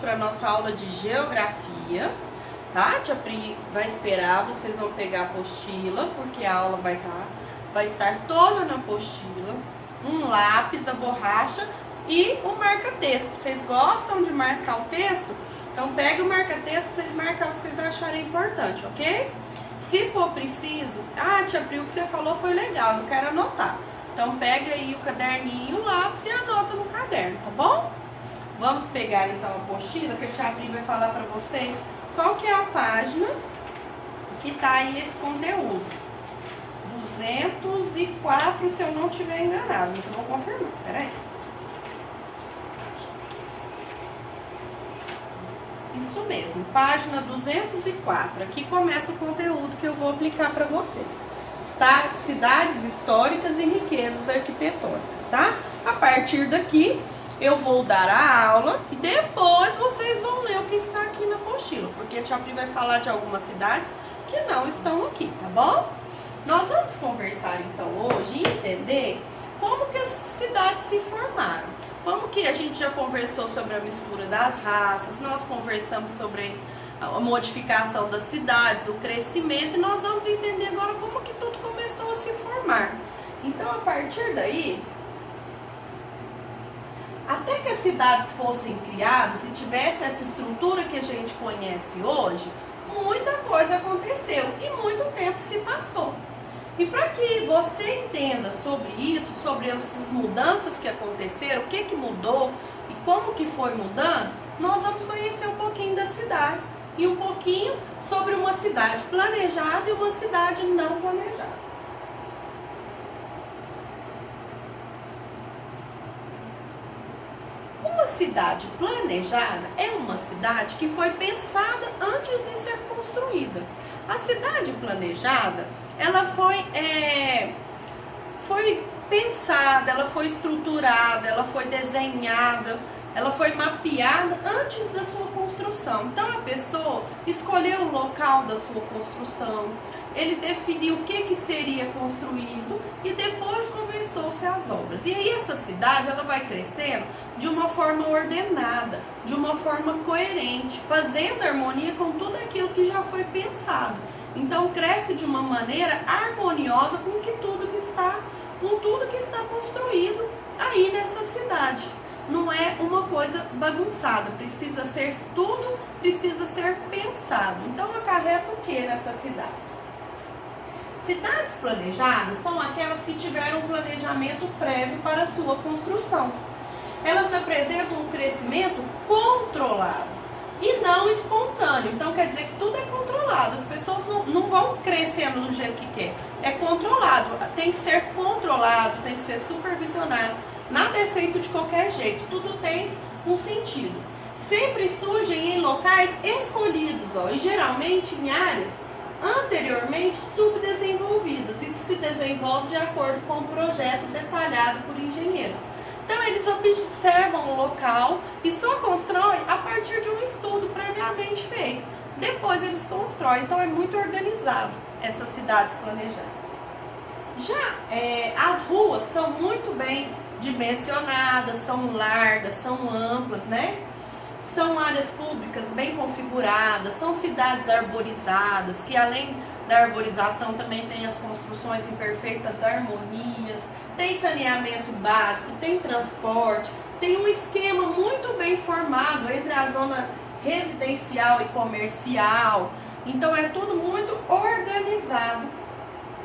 para nossa aula de geografia, tá? A tia Pri vai esperar, vocês vão pegar a apostila, porque a aula vai estar toda na apostila. Um lápis, a borracha e o marca-texto. Vocês gostam de marcar o texto? Então pega o marca-texto para vocês marcar o que vocês acharem importante, ok? Se for preciso, tia Pri, o que você falou foi legal, eu quero anotar. Então pega aí o caderninho, o lápis e anota no caderno, tá bom? Vamos pegar então a apostila, que a tia Pri vai falar para vocês qual que é a página que tá aí esse conteúdo. 204, se eu não estiver enganado, mas eu vou confirmar, peraí. Isso mesmo, página 204. Aqui começa o conteúdo que eu vou aplicar para vocês. Cidades históricas e riquezas arquitetônicas, tá? A partir daqui, eu vou dar a aula e depois vocês vão ler o que está aqui na apostila, porque a tia Pri vai falar de algumas cidades que não estão aqui, tá bom? Nós vamos conversar então hoje e entender como que as cidades se formaram. Como que a gente já conversou sobre a mistura das raças, nós conversamos sobre a modificação das cidades, o crescimento, e nós vamos entender agora como que tudo começou a se formar. Então, a partir daí, até que as cidades fossem criadas e tivesse essa estrutura que a gente conhece hoje, muita coisa aconteceu e muito tempo se passou. E para que você entenda sobre isso, sobre essas mudanças que aconteceram, o que mudou e como que foi mudando, nós vamos conhecer um pouquinho das cidades e um pouquinho sobre uma cidade planejada e uma cidade não planejada. Uma cidade planejada é uma cidade que foi pensada antes de ser construída. A cidade planejada, ela foi pensada, ela foi estruturada, ela foi desenhada, ela foi mapeada antes da sua construção. Então a pessoa escolheu o local da sua construção, ele definiu o que seria construído e depois começou-se as obras. E aí essa cidade ela vai crescendo de uma forma ordenada, de uma forma coerente, fazendo harmonia com tudo aquilo que já foi pensado. Então cresce de uma maneira harmoniosa com tudo que está construído aí nessa cidade. Não é uma coisa bagunçada, tudo precisa ser pensado. Então acarreta o que nessas cidades? Cidades planejadas são aquelas que tiveram um planejamento prévio para a sua construção. Elas apresentam um crescimento controlado e não espontâneo. Então quer dizer que tudo é controlado, as pessoas não vão crescendo do jeito que quer. É controlado, tem que ser controlado, tem que ser supervisionado. Nada é feito de qualquer jeito, tudo tem um sentido. Sempre surgem em locais escolhidos, e geralmente em áreas anteriormente subdesenvolvidas e que se desenvolve de acordo com um projeto detalhado por engenheiros. Então eles observam o local e só constroem a partir de um estudo previamente feito. Depois eles constroem, então é muito organizado essas cidades planejadas. Já as ruas são muito bem dimensionadas, são largas, são amplas, né? São áreas públicas bem configuradas, são cidades arborizadas, que além da arborização também tem as construções em perfeitas harmonias, tem saneamento básico, tem transporte, tem um esquema muito bem formado entre a zona residencial e comercial. Então é tudo muito organizado,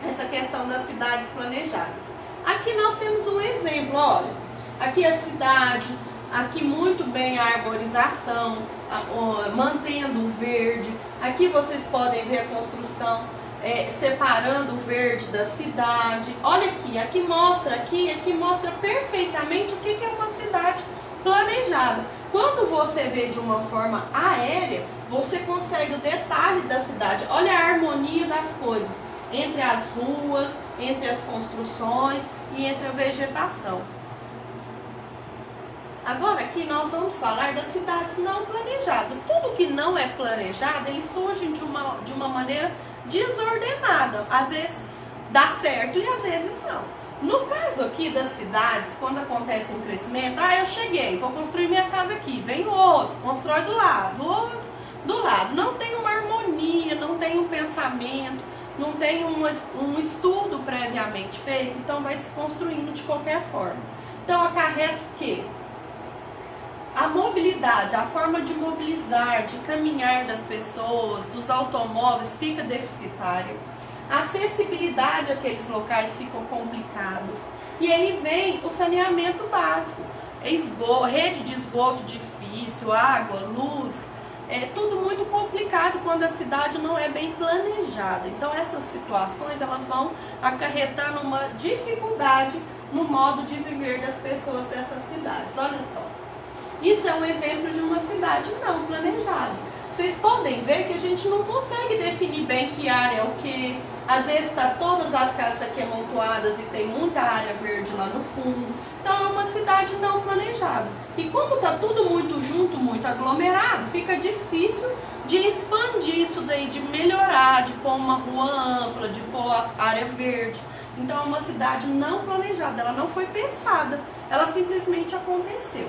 essa questão das cidades planejadas. Aqui nós temos um exemplo, olha, aqui a cidade, aqui muito bem a arborização, mantendo o verde. Aqui vocês podem ver a construção separando o verde da cidade. Olha aqui mostra perfeitamente o que é uma cidade planejada. Quando você vê de uma forma aérea, você consegue o detalhe da cidade. Olha a harmonia das coisas entre as ruas, entre as construções e entre a vegetação. Agora aqui nós vamos falar das cidades não planejadas. Tudo que não é planejado, ele surge de uma maneira desordenada. Às vezes dá certo e às vezes não. No caso aqui das cidades, quando acontece um crescimento, eu cheguei, vou construir minha casa aqui, vem outro, constrói do lado, outro do lado. Não tem uma harmonia, não tem um pensamento, não tem um estudo previamente feito, então vai se construindo de qualquer forma. Então acarreta o quê? A mobilidade, a forma de mobilizar, de caminhar das pessoas, dos automóveis fica deficitária. A acessibilidade àqueles locais ficam complicados. E aí vem o saneamento básico. Rede de esgoto difícil, água, luz. É tudo muito complicado quando a cidade não é bem planejada. Então essas situações elas vão acarretando uma dificuldade no modo de viver das pessoas dessas cidades. Olha só. Isso é um exemplo de uma cidade não planejada. Vocês podem ver que a gente não consegue definir bem que área é o que. Às vezes está todas as casas aqui amontoadas e tem muita área verde lá no fundo. Então é uma cidade não planejada. E como está tudo muito junto, muito aglomerado, fica difícil de expandir isso daí, de melhorar, de pôr uma rua ampla, de pôr a área verde. Então é uma cidade não planejada, ela não foi pensada, ela simplesmente aconteceu.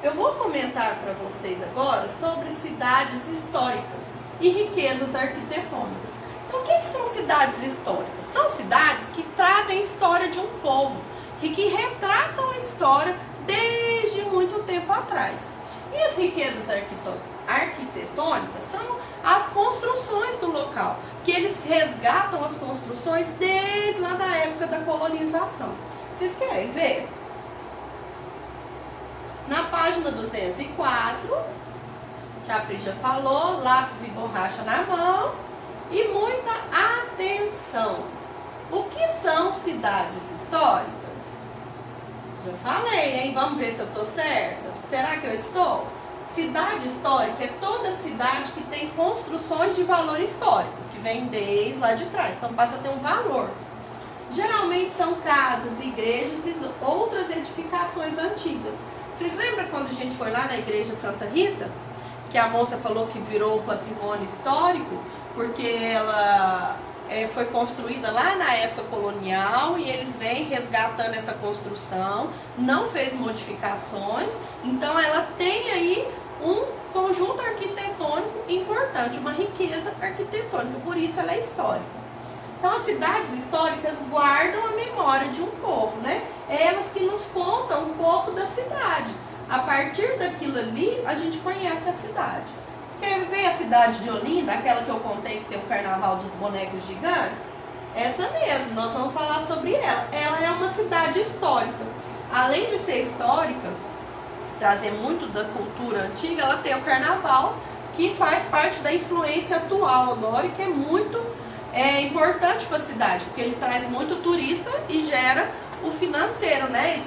Eu vou comentar para vocês agora sobre cidades históricas e riquezas arquitetônicas. Então, o que são cidades históricas? São cidades que trazem a história de um povo e que retratam a história desde muito tempo atrás. E as riquezas arquitetônicas são as construções do local, que eles resgatam as construções desde lá da época da colonização. Vocês querem ver? Na página 204, a Pri já falou, lápis e borracha na mão e muita atenção. O que são cidades históricas? Já falei, hein? Vamos ver se eu estou certa. Será que eu estou? Cidade histórica é toda cidade que tem construções de valor histórico, que vem desde lá de trás, então passa a ter um valor. Geralmente são casas, igrejas e outras edificações antigas. Vocês lembram quando a gente foi lá na igreja Santa Rita? Que a moça falou que virou um patrimônio histórico, porque ela foi construída lá na época colonial e eles vêm resgatando essa construção, não fez modificações, então ela tem aí um conjunto arquitetônico importante, uma riqueza arquitetônica, por isso ela é histórica. Então as cidades históricas guardam a memória de um povo, né? É elas que nos contam um pouco da cidade. A partir daquilo ali, a gente conhece a cidade. Quer ver a cidade de Olinda, aquela que eu contei que tem o carnaval dos bonecos gigantes? Essa mesmo, nós vamos falar sobre ela. Ela é uma cidade histórica. Além de ser histórica, trazer muito da cultura antiga, ela tem o carnaval, que faz parte da influência atual agora e que é muito importante para a cidade, porque ele traz muito turista e gera o financeiro, né?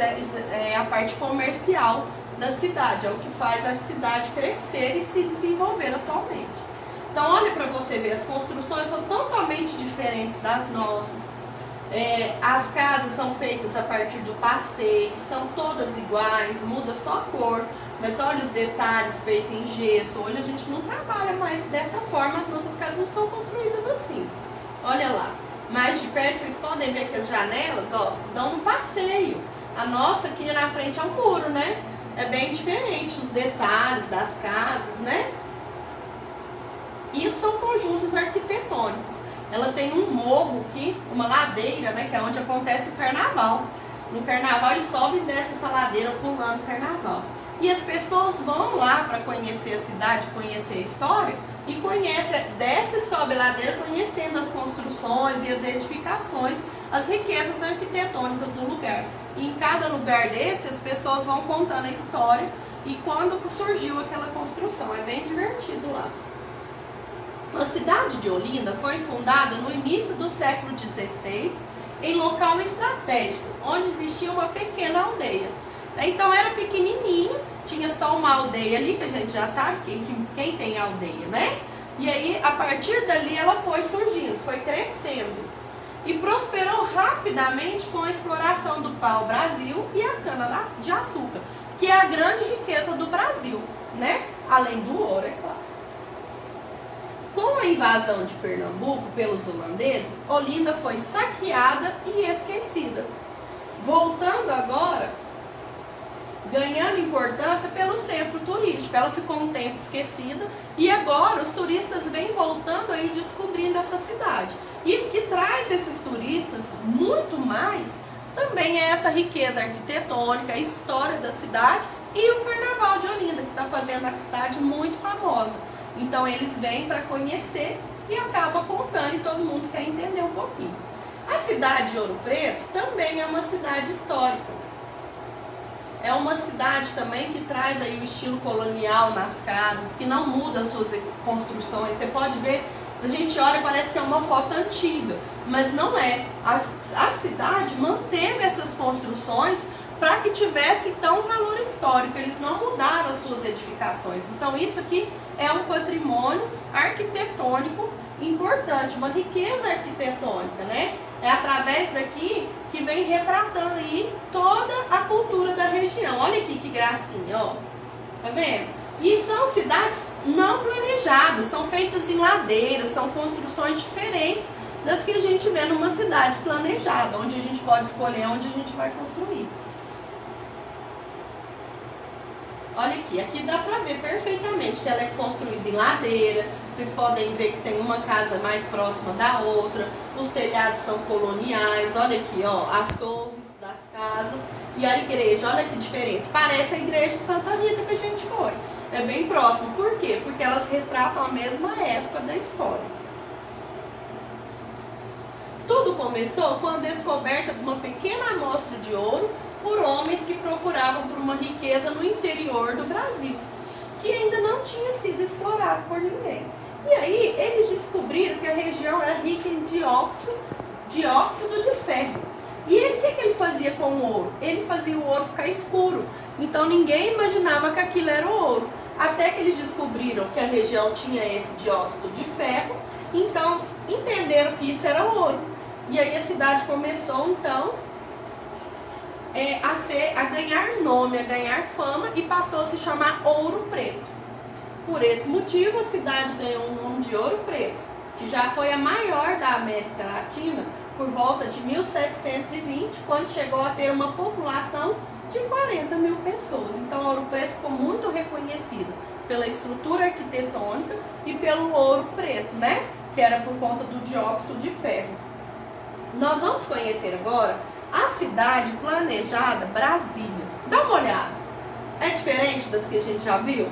É a parte comercial da cidade, é o que faz a cidade crescer e se desenvolver atualmente. Então olha para você ver, as construções são totalmente diferentes das nossas. As casas são feitas a partir do passeio, são todas iguais, muda só a cor, mas olha os detalhes feitos em gesso. Hoje a gente não trabalha mais dessa forma, as nossas casas não são construídas assim. Olha lá, mais de perto vocês podem ver que as janelas, ó, dão um passeio. A nossa aqui na frente é um muro, né? É bem diferente os detalhes das casas, né? Isso são conjuntos arquitetônicos. Ela tem um morro aqui, uma ladeira, né? Que é onde acontece o carnaval. No carnaval eles sobem e descem essa ladeira pulando o carnaval. E as pessoas vão lá para conhecer a cidade, conhecer a história. E desce e sobe a ladeira conhecendo as construções e as edificações, as riquezas arquitetônicas do lugar. E em cada lugar desse, as pessoas vão contando a história e quando surgiu aquela construção. É bem divertido lá. A cidade de Olinda foi fundada no início do século XVI, em local estratégico, onde existia uma pequena aldeia. Então era pequenininha, tinha só uma aldeia ali, que a gente já sabe quem tem aldeia, né? E aí, a partir dali, ela foi surgindo, foi crescendo. E prosperou rapidamente com a exploração do pau-brasil e a cana-de-açúcar, que é a grande riqueza do Brasil, né? Além do ouro, é claro. Com a invasão de Pernambuco pelos holandeses, Olinda foi saqueada e esquecida. Voltando agora, ganhando importância pelo centro turístico. Ela ficou um tempo esquecida e agora os turistas vêm voltando aí descobrindo essa cidade. E o que traz esses turistas muito mais também é essa riqueza arquitetônica, a história da cidade e o Carnaval de Olinda, que está fazendo a cidade muito famosa. Então eles vêm para conhecer e acabam contando e todo mundo quer entender um pouquinho. A cidade de Ouro Preto também é uma cidade histórica. É uma cidade também que traz aí o estilo colonial nas casas, que não muda as suas construções. Você pode ver, se a gente olha, parece que é uma foto antiga, mas não é. A cidade manteve essas construções para que tivesse então um valor histórico. Eles não mudaram as suas edificações. Então isso aqui é um patrimônio arquitetônico importante, uma riqueza arquitetônica, né? É através daqui que vem retratando aí toda a cultura da região. Olha aqui que gracinha, ó. Tá vendo? E são cidades não planejadas, são feitas em ladeiras, são construções diferentes das que a gente vê numa cidade planejada, onde a gente pode escolher onde a gente vai construir. Olha aqui dá pra ver perfeitamente que ela é construída em ladeira. Vocês podem ver que tem uma casa mais próxima da outra. Os telhados são coloniais. Olha aqui, ó, as torres das casas. E a igreja, olha que diferente. Parece a igreja de Santa Rita que a gente foi. É bem próximo. Por quê? Porque elas retratam a mesma época da história. Tudo começou com a descoberta de uma pequena amostra de ouro por homens que procuravam por uma riqueza no interior do Brasil, que ainda não tinha sido explorado por ninguém. E aí eles descobriram que a região era rica em dióxido de ferro. E ele, o que ele fazia com o ouro? Ele fazia o ouro ficar escuro. Então ninguém imaginava que aquilo era ouro. Até que eles descobriram que a região tinha esse dióxido de ferro, então entenderam que isso era ouro. E aí a cidade começou então a ganhar nome, a ganhar fama e passou a se chamar Ouro Preto. Por esse motivo a cidade ganhou o nome de Ouro Preto, que já foi a maior da América Latina por volta de 1720, quando chegou a ter uma população de 40 mil pessoas. Então Ouro Preto ficou muito reconhecido pela estrutura arquitetônica e pelo ouro preto, né? Que era por conta do dióxido de ferro. Nós vamos conhecer agora a cidade planejada Brasília. Dá uma olhada. É diferente das que a gente já viu?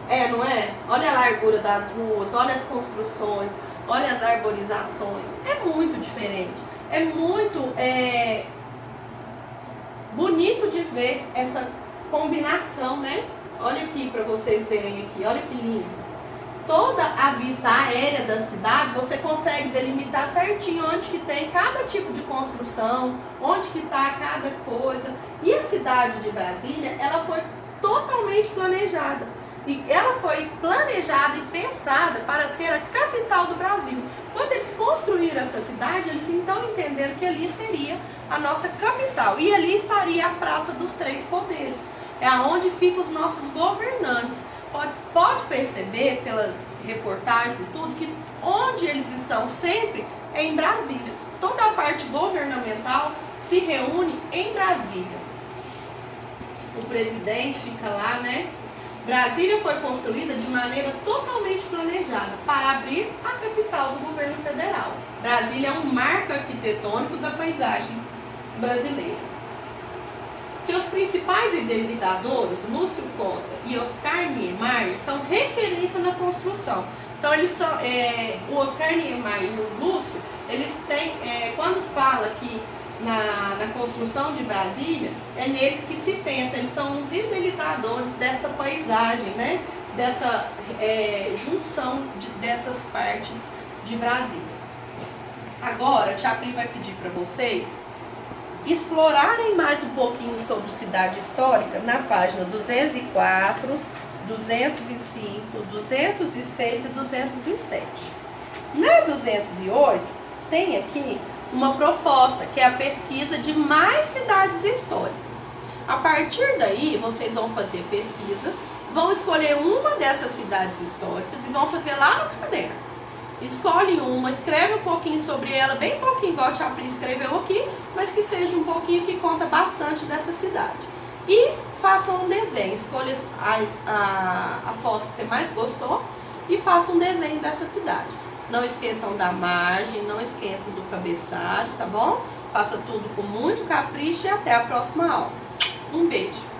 É, não é? Olha a largura das ruas, olha as construções, olha as arborizações. É muito diferente. É muito bonito de ver essa combinação, né? Olha aqui para vocês verem aqui. Olha que lindo. Toda a vista aérea da cidade, você consegue delimitar certinho onde que tem cada tipo de construção, onde que está cada coisa. E a cidade de Brasília, ela foi totalmente planejada. E ela foi planejada e pensada para ser a capital do Brasil. Quando eles construíram essa cidade, eles então entenderam que ali seria a nossa capital. E ali estaria a Praça dos Três Poderes. É onde ficam os nossos governantes. Pode perceber pelas reportagens e tudo que onde eles estão sempre é em Brasília. Toda a parte governamental se reúne em Brasília. O presidente fica lá, né? Brasília foi construída de maneira totalmente planejada para abrir a capital do governo federal. Brasília é um marco arquitetônico da paisagem brasileira. Seus principais idealizadores, Lúcio Costa e Oscar Niemeyer, são referência na construção. Então, eles são, o Oscar Niemeyer e o Lúcio, eles têm, quando fala que na construção de Brasília, é neles que se pensa, eles são os idealizadores dessa paisagem, né? Dessa junção dessas partes de Brasília. Agora, a Tia Pri vai pedir para vocês explorarem mais um pouquinho sobre cidade histórica na página 204, 205, 206 e 207. Na 208, tem aqui uma proposta, que é a pesquisa de mais cidades históricas. A partir daí, vocês vão fazer pesquisa, vão escolher uma dessas cidades históricas e vão fazer lá no caderno. Escolhe uma, escreve um pouquinho sobre ela, bem pouquinho, igual a tia Pri escreveu aqui, mas que seja um pouquinho que conta bastante dessa cidade. E faça um desenho, escolha a foto que você mais gostou e faça um desenho dessa cidade. Não esqueçam da margem, não esqueçam do cabeçalho, tá bom? Faça tudo com muito capricho e até a próxima aula. Um beijo!